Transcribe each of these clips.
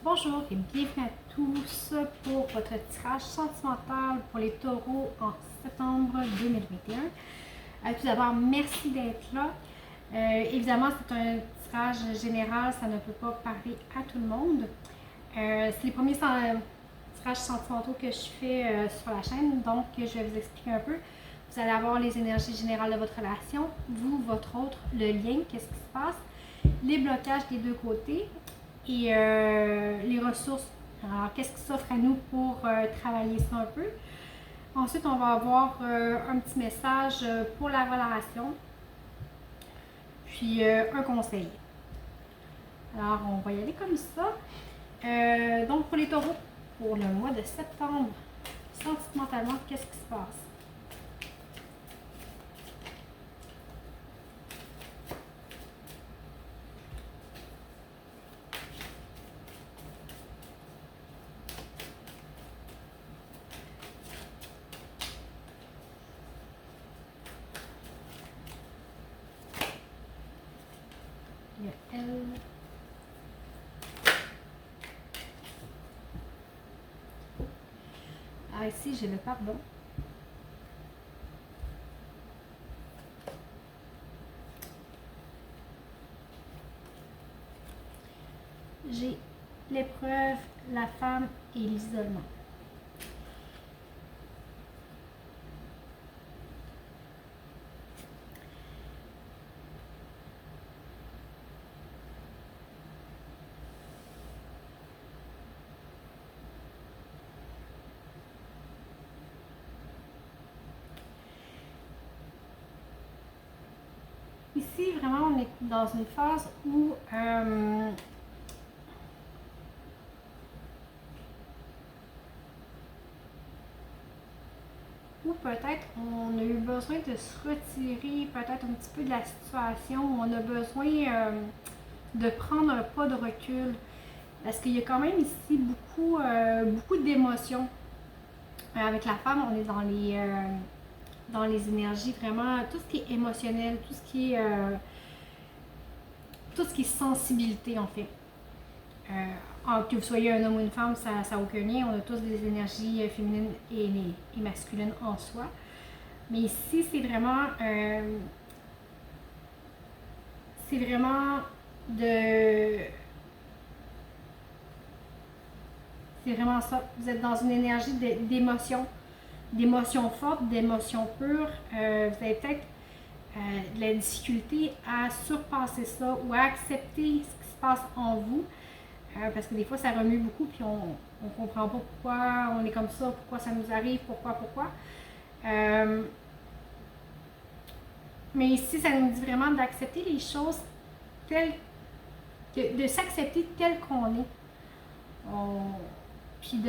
Bonjour et bienvenue à tous pour votre tirage sentimental pour les taureaux en septembre 2021. Tout d'abord, merci d'être là. Évidemment, c'est un tirage général, ça ne peut pas parler à tout le monde. C'est les premiers tirages sentimentaux que je fais sur la chaîne, donc je vais vous expliquer un peu. Vous allez avoir les énergies générales de votre relation, vous, votre autre, le lien, qu'est-ce qui se passe, les blocages des deux côtés et les ressources. Alors, qu'est-ce qui s'offre à nous pour travailler ça un peu. Ensuite, on va avoir un petit message pour la relation, puis un conseil. Alors, on va y aller comme ça. Donc, pour les taureaux, pour le mois de septembre, sentimentalement, qu'est-ce qui se passe? Il y a elle. Ah, ici, j'ai le pardon. J'ai l'épreuve, la femme et l'isolement. Ici, vraiment, on est dans une phase où peut-être on a eu besoin de se retirer peut-être un petit peu de la situation, on a besoin de prendre un pas de recul. Parce qu'il y a quand même ici beaucoup d'émotions. Avec la femme, on est dans les énergies, vraiment, tout ce qui est émotionnel, tout ce qui est sensibilité en fait. Que vous soyez un homme ou une femme, ça n'a aucun lien. On a tous des énergies féminines et masculines en soi. Mais ici, c'est vraiment de... C'est vraiment ça. Vous êtes dans une énergie d'émotions fortes, d'émotions pures. Vous avez peut-être de la difficulté à surpasser ça ou à accepter ce qui se passe en vous. Parce que des fois, ça remue beaucoup, puis on ne comprend pas pourquoi on est comme ça, pourquoi ça nous arrive, pourquoi. Mais ici, ça nous dit vraiment d'accepter les choses telles de s'accepter tel qu'on est. Puis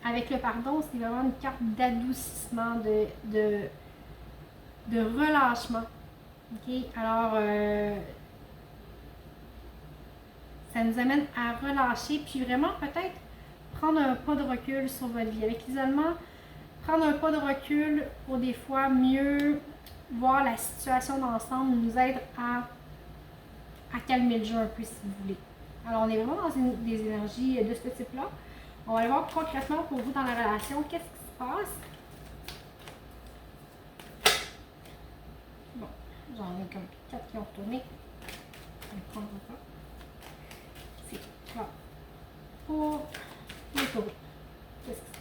avec le pardon, c'est vraiment une carte d'adoucissement, de relâchement. Okay? Alors, ça nous amène à relâcher, puis vraiment peut-être prendre un pas de recul sur votre vie. Avec l'isolement, prendre un pas de recul pour des fois mieux voir la situation d'ensemble nous aide à calmer le jeu un peu si vous voulez. Alors on est vraiment dans des énergies de ce type-là. On va aller voir concrètement pour vous dans la relation, qu'est-ce qui se passe. Bon, j'en ai comme 4 qui ont retourné. Je vais prendre pas. C'est là. Pour les taureaux, qu'est-ce qui se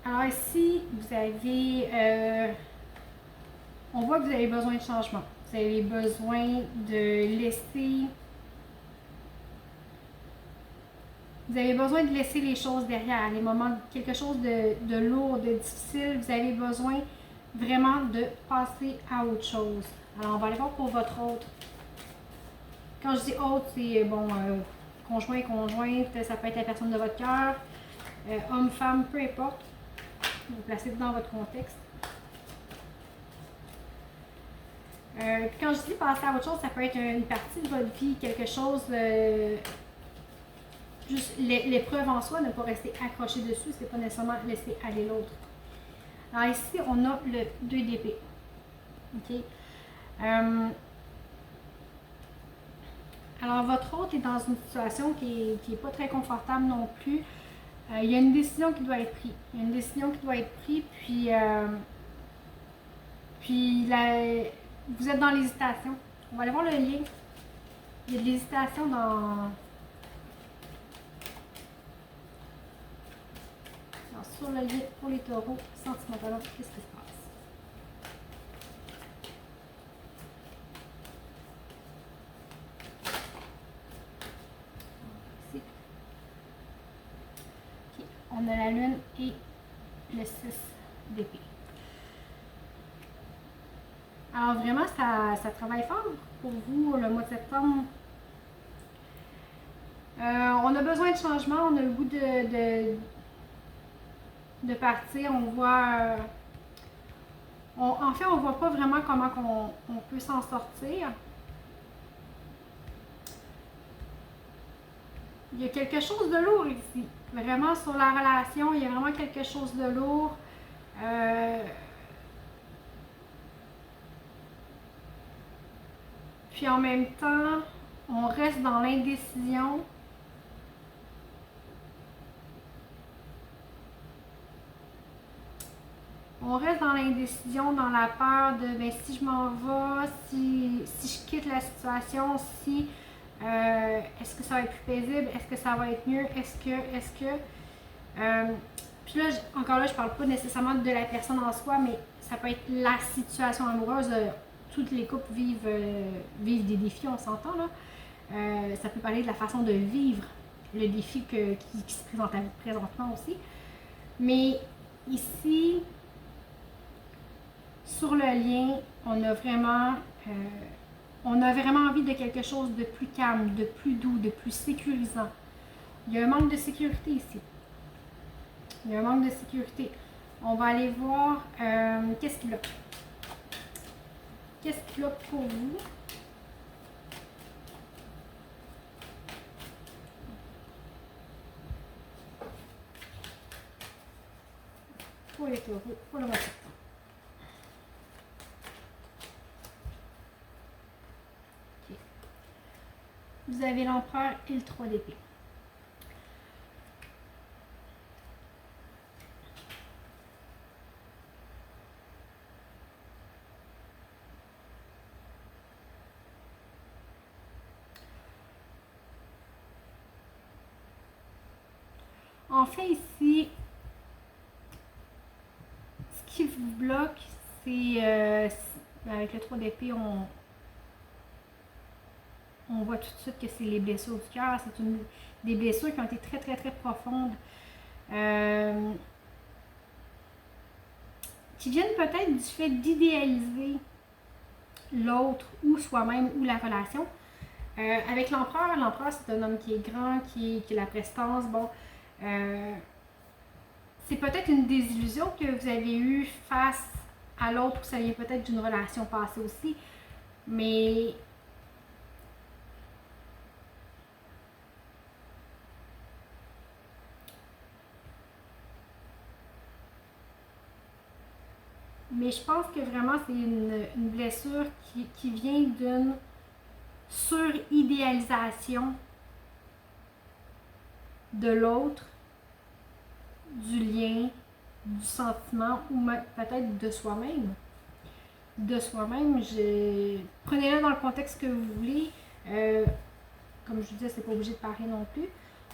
passe? Alors ici, vous avez... on voit que vous avez besoin de changement. Vous avez besoin de laisser... Vous avez besoin de laisser les choses derrière, les moments, quelque chose de lourd, de difficile. Vous avez besoin vraiment de passer à autre chose. Alors, on va aller voir pour votre autre. Quand je dis autre, c'est bon, conjoint, conjointe, ça peut être la personne de votre cœur, homme, femme, peu importe. Vous placez dans votre contexte. Quand je dis passer à autre chose, ça peut être une partie de votre vie, quelque chose... juste l'épreuve en soi, ne pas rester accroché dessus, c'est pas nécessairement laisser aller l'autre. Alors ici, on a le 2 d'épée. OK? Alors, votre hôte est dans une situation qui est pas très confortable non plus. Il y a une décision qui doit être prise. Il y a une décision qui doit être prise, puis vous êtes dans l'hésitation. On va aller voir le lien. Il y a de l'hésitation sur le lien pour les taureaux sentimentalement. Qu'est-ce qui se passe? Okay. On a la lune et le 6 d'épée. Alors vraiment, ça travaille fort pour vous le mois de septembre. On a besoin de changement, on a le goût de partir. On voit... en fait, on voit pas vraiment comment on peut s'en sortir. Il y a quelque chose de lourd ici. Vraiment, sur la relation, il y a vraiment quelque chose de lourd. Puis en même temps, on reste dans l'indécision. On reste dans l'indécision, dans la peur de ben, si je m'en vais, si je quitte la situation, si est-ce que ça va être plus paisible, est-ce que ça va être mieux, est-ce que puis là, encore là, je parle pas nécessairement de la personne en soi, mais ça peut être la situation amoureuse. Toutes les couples vivent des défis, on s'entend là. Ça peut parler de la façon de vivre le défi qui se présente à vous présentement aussi. Mais ici, sur le lien, on a vraiment envie de quelque chose de plus calme, de plus doux, de plus sécurisant. Il y a un manque de sécurité ici. Il y a un manque de sécurité. On va aller voir qu'est-ce qu'il a. Qu'est-ce qu'il a pour vous? Pour les taureaux, pour le mois de septembre. Okay. Vous avez l'empereur et le 3 d'épée. En fait, ici, ce qui vous bloque, c'est avec le 3 d'épée, on voit tout de suite que c'est les blessures du cœur. C'est des blessures qui ont été très, très, très profondes. Qui viennent peut-être du fait d'idéaliser l'autre ou soi-même ou la relation. Avec l'empereur, c'est un homme qui est grand, qui a la prestance. Bon, c'est peut-être une désillusion que vous avez eue face à l'autre, ou ça vient peut-être d'une relation passée aussi, mais je pense que vraiment c'est une blessure qui vient d'une suridéalisation de l'autre, du lien, du sentiment ou peut-être de soi-même. De soi-même, prenez-le dans le contexte que vous voulez. Comme je vous disais, c'est pas obligé de parler non plus.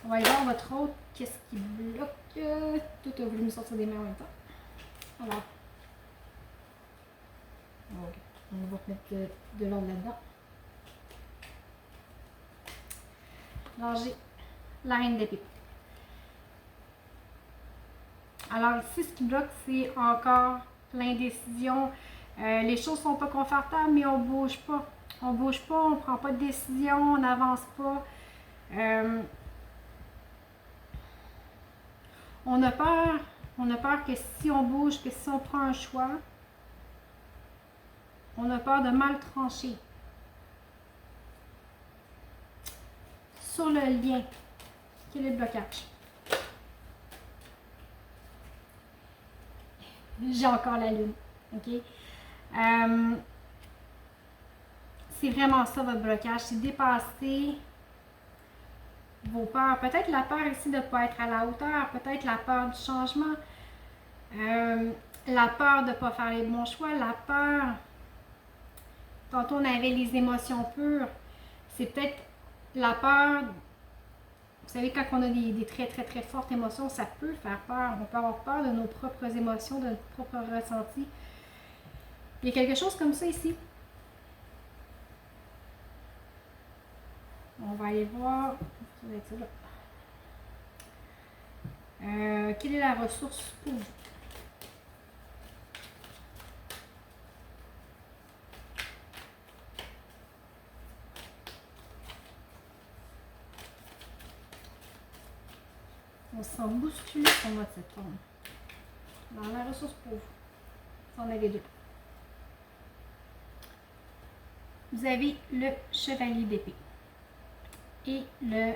On va aller voir votre autre. Qu'est-ce qui bloque? Tout a voulu me sortir des mains en même temps. Alors, okay. On va mettre de l'ordre là-dedans. Alors, j'ai la reine d'épée. Alors ici, ce qui bloque, c'est encore l'indécision. Les choses sont pas confortables, mais on bouge pas. On bouge pas, on prend pas de décision, on n'avance pas. On a peur que si on bouge, que si on prend un choix, on a peur de mal trancher. Sur le lien, quel est le blocage? J'ai encore la lune. OK? c'est vraiment ça votre blocage, c'est dépasser vos peurs. Peut-être la peur ici de ne pas être à la hauteur, peut-être la peur du changement, la peur de ne pas faire les bons choix, la peur. Tantôt on avait les émotions pures, c'est peut-être la peur. Vous savez, quand on a des très très très fortes émotions, ça peut faire peur. On peut avoir peur de nos propres émotions, de notre propre ressenti. Il y a quelque chose comme ça ici. On va aller voir. Quelle est la ressource pour vous? On se sent bousculé sur mois de septembre. Dans la ressource pour vous. On a les deux. Vous avez le chevalier d'épée et le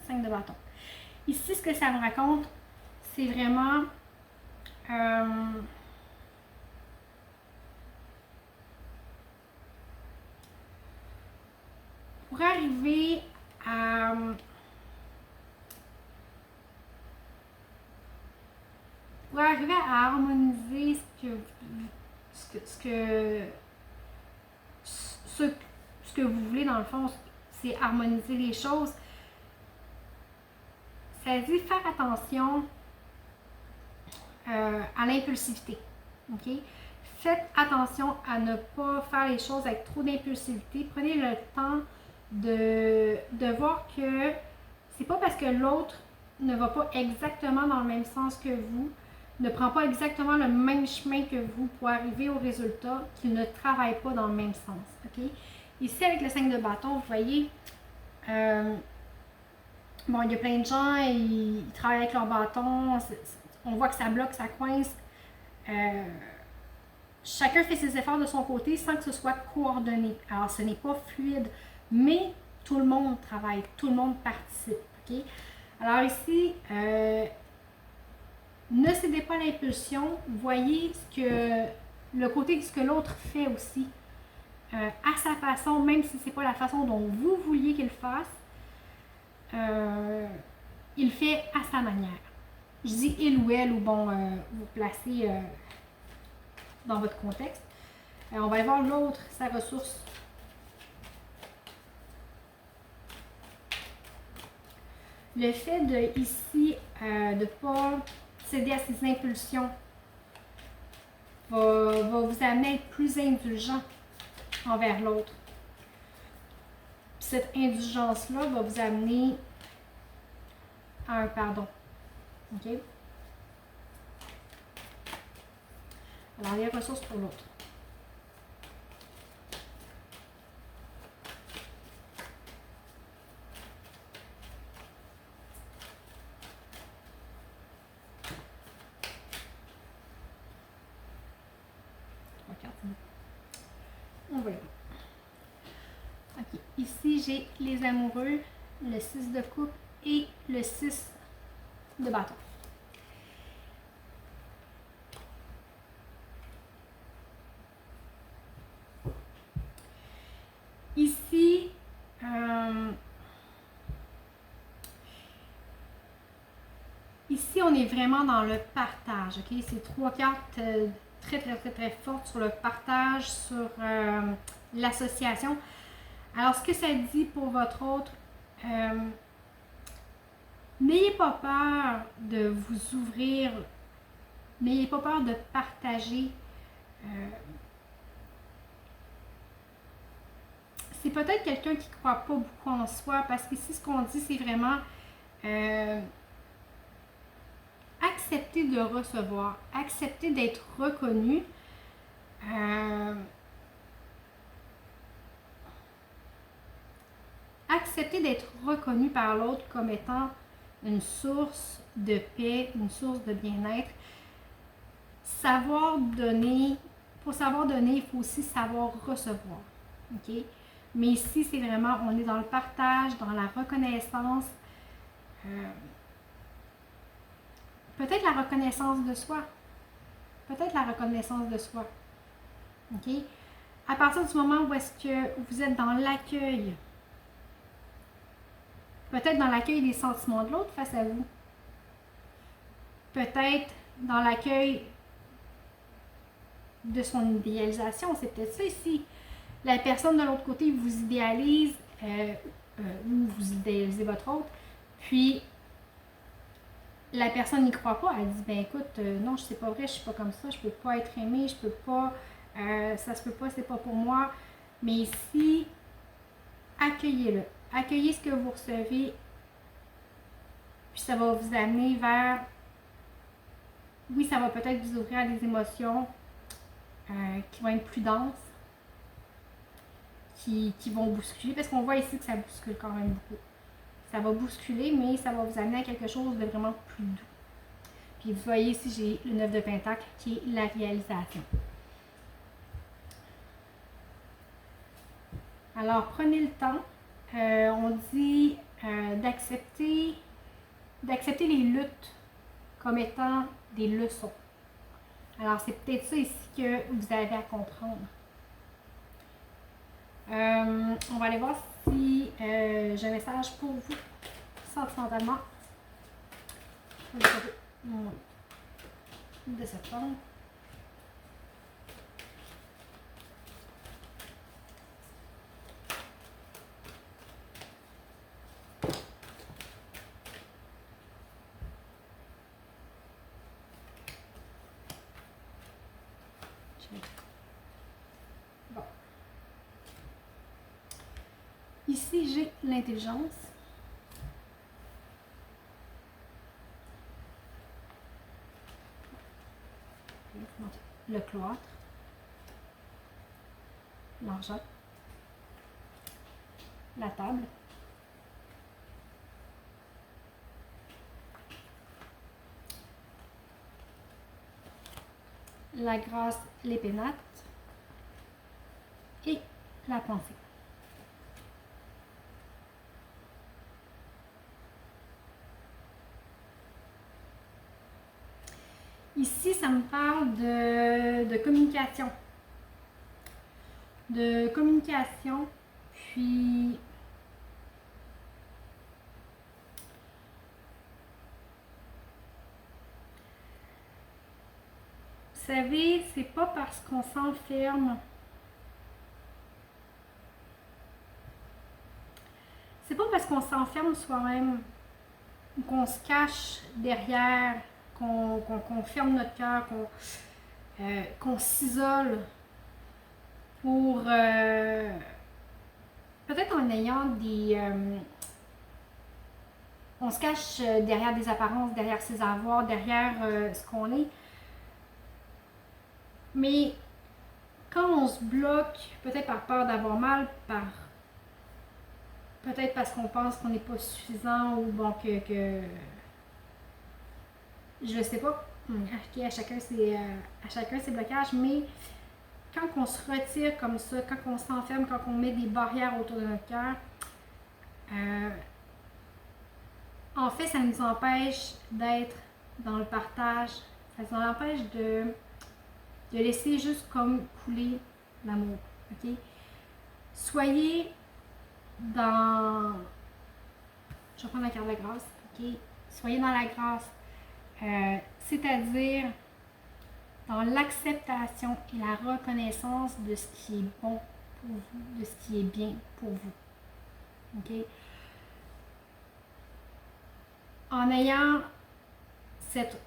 5 de bâton. Ici, ce que ça me raconte, c'est vraiment pour arriver à harmoniser ce que vous voulez dans le fond, c'est harmoniser les choses. Ça dit faire attention à l'impulsivité. OK? Faites attention à ne pas faire les choses avec trop d'impulsivité. Prenez le temps de voir que c'est pas parce que l'autre ne va pas exactement dans le même sens que vous, ne prend pas exactement le même chemin que vous pour arriver au résultat, qu'il ne travaille pas dans le même sens. OK? Ici, avec le 5 de bâton, vous voyez, bon, il y a plein de gens, ils travaillent avec leur bâton, on voit que ça bloque, ça coince. Chacun fait ses efforts de son côté sans que ce soit coordonné. Alors, ce n'est pas fluide, mais tout le monde travaille, tout le monde participe. OK? Alors ici, ne cédez pas à l'impulsion, voyez le côté de ce que l'autre fait aussi, à sa façon, même si ce n'est pas la façon dont vous vouliez qu'il fasse, il fait à sa manière. Je dis il ou elle, ou bon, vous placez dans votre contexte. On va aller voir l'autre, sa ressource. Le fait de ici, de ne pas céder à ses impulsions va vous amener à être plus indulgent envers l'autre. Cette indulgence-là va vous amener à un pardon. OK? Alors, les ressources pour l'autre. On va y voir. OK. Ici, j'ai les amoureux, le 6 de coupe et le 6 de bâton. Ici, ici, on est vraiment dans le partage. OK? C'est 3 cartes très, très, très, très fortes sur le partage, sur l'association. Alors, ce que ça dit pour votre autre, n'ayez pas peur de vous ouvrir, n'ayez pas peur de partager. C'est peut-être quelqu'un qui ne croit pas beaucoup en soi, parce qu'ici, ce qu'on dit, c'est vraiment accepter de recevoir, accepter d'être reconnu. Accepter d'être reconnu par l'autre comme étant une source de paix, une source de bien-être. Savoir donner, pour savoir donner, il faut aussi savoir recevoir. OK? Mais ici, c'est vraiment, on est dans le partage, dans la reconnaissance. Peut-être la reconnaissance de soi. Peut-être la reconnaissance de soi. OK? À partir du moment où est-ce que vous êtes dans l'accueil, peut-être dans l'accueil des sentiments de l'autre face à vous, peut-être dans l'accueil de son idéalisation, c'est peut-être ça ici. La personne de l'autre côté vous idéalise ou vous idéalisez votre autre, puis la personne n'y croit pas, elle dit ben écoute, non, c'est pas vrai, je suis pas comme ça, je peux pas être aimée, je peux pas, ça se peut pas, c'est pas pour moi. Mais ici, accueillez-le, accueillez ce que vous recevez, puis ça va vous amener vers, oui, ça va peut-être vous ouvrir à des émotions qui vont être plus denses, qui vont bousculer, parce qu'on voit ici que ça bouscule quand même beaucoup. Ça va bousculer, mais ça va vous amener à quelque chose de vraiment plus doux. Puis vous voyez ici, j'ai le 9 de Pentacle qui est la réalisation. Alors, prenez le temps. On dit d'accepter les luttes comme étant des leçons. Alors, c'est peut-être ça ici que vous avez à comprendre. On va aller voir si j'ai un message pour vous, sentimentalement. De septembre. Bon. Ici, j'ai l'intelligence. Le cloître. L'argent. La table. La grâce, les pénates. Et la pensée. Ici, ça me parle de communication. De communication, puis vous savez, c'est pas parce qu'on s'enferme, c'est pas parce qu'on s'enferme soi-même, qu'on se cache derrière, qu'on ferme notre cœur, qu'on s'isole pour peut-être en ayant des on se cache derrière des apparences, derrière ses avoirs, derrière ce qu'on est. Mais quand on se bloque, peut-être par peur d'avoir mal, peut-être parce qu'on pense qu'on n'est pas suffisant ou bon que je sais pas. À chacun ses blocages, mais quand on se retire comme ça, quand on s'enferme, quand on met des barrières autour de notre cœur, en fait, ça nous empêche d'être dans le partage. Ça nous empêche de laisser juste comme couler l'amour. Ok? Soyez dans... Je vais prendre la carte de grâce. Ok? Soyez dans la grâce. C'est-à-dire dans l'acceptation et la reconnaissance de ce qui est bon pour vous, de ce qui est bien pour vous. Ok? En ayant cette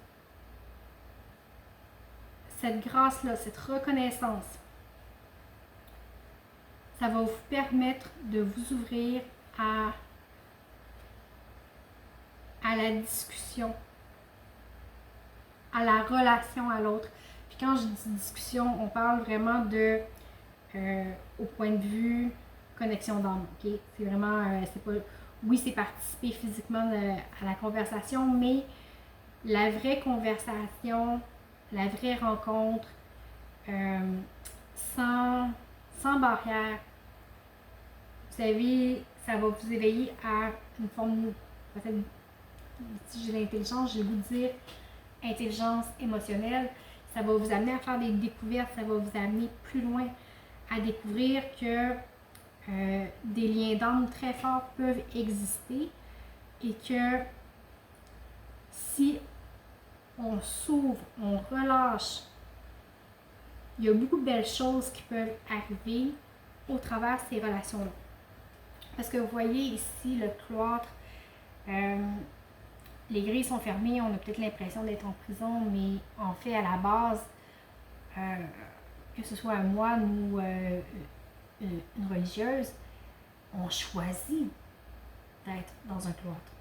grâce-là, cette reconnaissance, ça va vous permettre de vous ouvrir à la discussion, à la relation à l'autre. Puis quand je dis discussion, on parle vraiment de au point de vue connexion d'âme. Okay? C'est vraiment, c'est pas, oui, c'est participer physiquement à la conversation, mais la vraie conversation, la vraie rencontre, sans barrière, vous savez, ça va vous éveiller à une forme, peut-être, si j'ai l'intelligence, je vais vous dire intelligence émotionnelle. Ça va vous amener à faire des découvertes, ça va vous amener plus loin, à découvrir que des liens d'âme très forts peuvent exister et que si on s'ouvre, on relâche, il y a beaucoup de belles choses qui peuvent arriver au travers de ces relations-là. Parce que vous voyez ici le cloître, les grilles sont fermées, on a peut-être l'impression d'être en prison, mais en fait, à la base, que ce soit un moine ou une religieuse, on choisit d'être dans un cloître.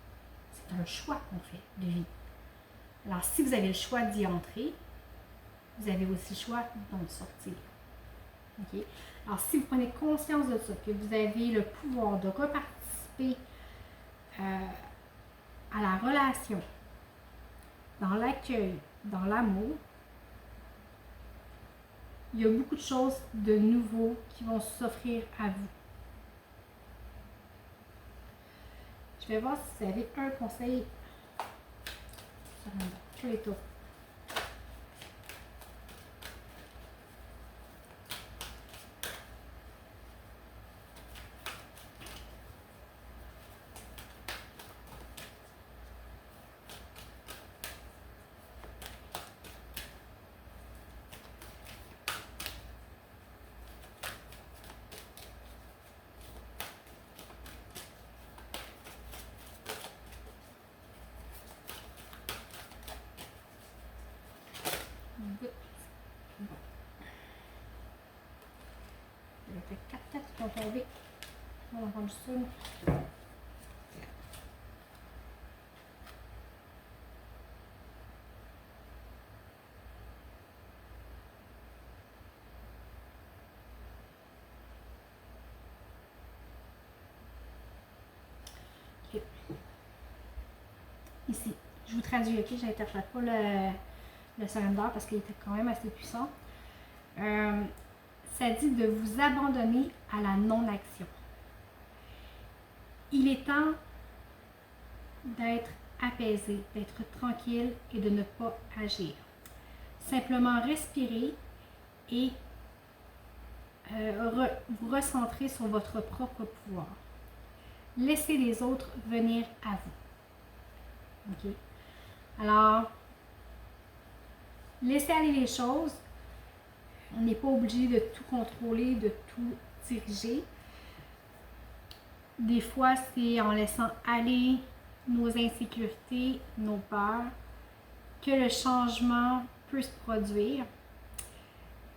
C'est un choix qu'on fait de vie. Alors, si vous avez le choix d'y entrer, vous avez aussi le choix d'en sortir. Okay? Alors, si vous prenez conscience de ça, que vous avez le pouvoir de reparticiper à la relation, dans l'accueil, dans l'amour, il y a beaucoup de choses de nouveau qui vont s'offrir à vous. Je vais voir si vous avez un conseil sur les taureaux. Bon. Il y a peut-être 4 têtes qui sont tombées. On va prendre ça. Okay. Ici, je vous traduis, ok? Je n'interprète pas le surrender parce qu'il était quand même assez puissant. Ça dit de vous abandonner à la non-action. Il est temps d'être apaisé, d'être tranquille et de ne pas agir. Simplement respirer et vous recentrer sur votre propre pouvoir. Laissez les autres venir à vous. Okay? Alors, laissez aller les choses. On n'est pas obligé de tout contrôler, de tout diriger. Des fois, c'est en laissant aller nos insécurités, nos peurs, que le changement peut se produire.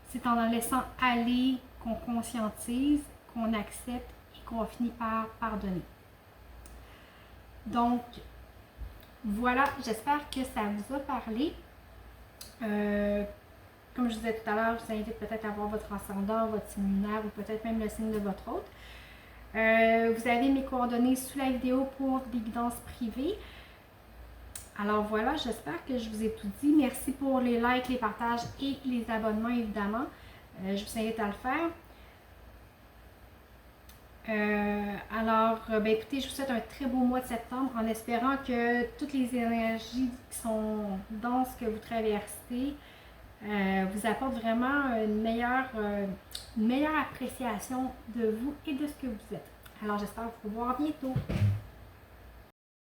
C'est en laissant aller qu'on conscientise, qu'on accepte et qu'on finit par pardonner. Donc, voilà, j'espère que ça vous a parlé. Comme je disais tout à l'heure, je vous invite peut-être à voir votre ascendant, votre signe lunaire ou peut-être même le signe de votre hôte. Vous avez mes coordonnées sous la vidéo pour des guidances privées. Alors voilà, j'espère que je vous ai tout dit. Merci pour les likes, les partages et les abonnements évidemment. Je vous invite à le faire. Écoutez, je vous souhaite un très beau mois de septembre en espérant que toutes les énergies qui sont dans ce que vous traversez vous apportent vraiment une meilleure appréciation de vous et de ce que vous êtes. Alors j'espère vous revoir bientôt.